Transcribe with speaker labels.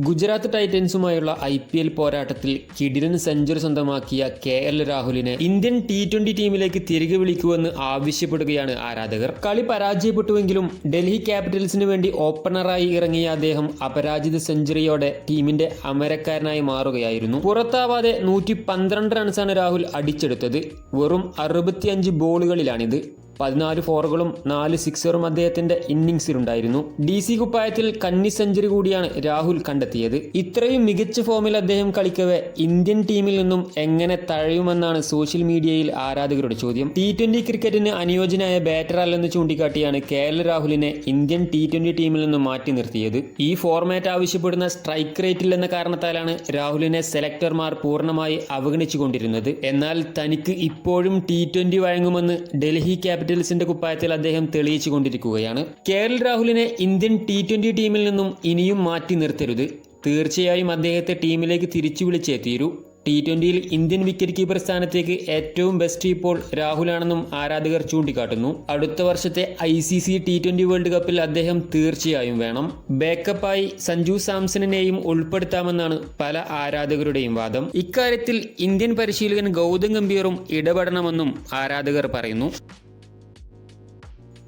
Speaker 1: Gujarat ടൈറ്റൻസുമായുള്ള IPL പോരാട്ടത്തിൽ കിടിലൻ century സ്വന്തമാക്കിയ KL രാഹുലിനെ ഇന്ത്യൻ T20 ടീമിലേക്ക് തിരികെ വിളിക്കുമെന്ന് ആവശ്യപ്പെടുകയാണ് ആരാധകർ. കളി പരാജയപ്പെട്ടുവെങ്കിലും ഡൽഹി ക്യാപിറ്റൽസിന് വേണ്ടി ഓപ്പണറായി ഇറങ്ങിയ അദ്ദേഹം അപരാജിത സെഞ്ചുറിയോടെ ടീമിന്റെ അമരക്കാരനായി മാറുകയായിരുന്നു. പുറത്താവാതെ 112 റൺസാണ് രാഹുൽ അടിച്ചെടുത്തത്. വെറും 65 ബോളുകളിലാണിത്. 14 ഫോറുകളും 4 സിക്സറും അദ്ദേഹത്തിന്റെ ഇന്നിംഗ്സിലുണ്ടായിരുന്നു. DC കുപ്പായത്തിൽ കന്നി സെഞ്ചുറി കൂടിയാണ് രാഹുൽ കണ്ടെത്തിയത്. ഇത്രയും മികച്ച ഫോമിൽ അദ്ദേഹം കളിക്കവേ ഇന്ത്യൻ ടീമിൽ നിന്നും എങ്ങനെ തഴയുമെന്നാണ് സോഷ്യൽ മീഡിയയിൽ ആരാധകരുടെ ചോദ്യം. T20 ക്രിക്കറ്റിന് അനുയോജ്യനായ ബാറ്റർ അല്ലെന്ന് ചൂണ്ടിക്കാട്ടിയാണ് KL രാഹുലിനെ ഇന്ത്യൻ T20 ടീമിൽ നിന്നും മാറ്റി നിർത്തിയത്. ഈ ഫോർമാറ്റ് ആവശ്യപ്പെടുന്ന സ്ട്രൈക്ക് റേറ്റിൽ എന്ന കാരണത്താലാണ് രാഹുലിനെ സെലക്ടർമാർ പൂർണ്ണമായി അവഗണിച്ചുകൊണ്ടിരുന്നത്. എന്നാൽ തനിക്ക് ഇപ്പോഴും T20 വഴങ്ങുമെന്ന് ഡൽഹി ക്യാപിറ്റൽസിന്റെ കുപ്പായത്തിൽ അദ്ദേഹം തെളിയിച്ചു കൊണ്ടിരിക്കുകയാണ്. KL രാഹുലിനെ ഇന്ത്യൻ T20 ടീമിൽ നിന്നും ഇനിയും മാറ്റി നിർത്തരുത്. തീർച്ചയായും അദ്ദേഹത്തെ ടീമിലേക്ക് തിരിച്ചു വിളിച്ചേ തീരൂ. T20യിൽ ഇന്ത്യൻ വിക്കറ്റ് കീപ്പർ സ്ഥാനത്തേക്ക് ഏറ്റവും ബെസ്റ്റ് ഇപ്പോൾ രാഹുലാണെന്നും ആരാധകർ ചൂണ്ടിക്കാട്ടുന്നു. അടുത്ത വർഷത്തെ ICC T20 വേൾഡ് കപ്പിൽ അദ്ദേഹം തീർച്ചയായും വേണം. ബാക്കപ്പായി സഞ്ജു സാംസണിനെയും ഉൾപ്പെടുത്താമെന്നാണ് പല ആരാധകരുടെയും വാദം. ഇക്കാര്യത്തിൽ ഇന്ത്യൻ പരിശീലകൻ ഗൗതം ഗംഭീറും ഇടപെടണമെന്നും ആരാധകർ പറയുന്നു.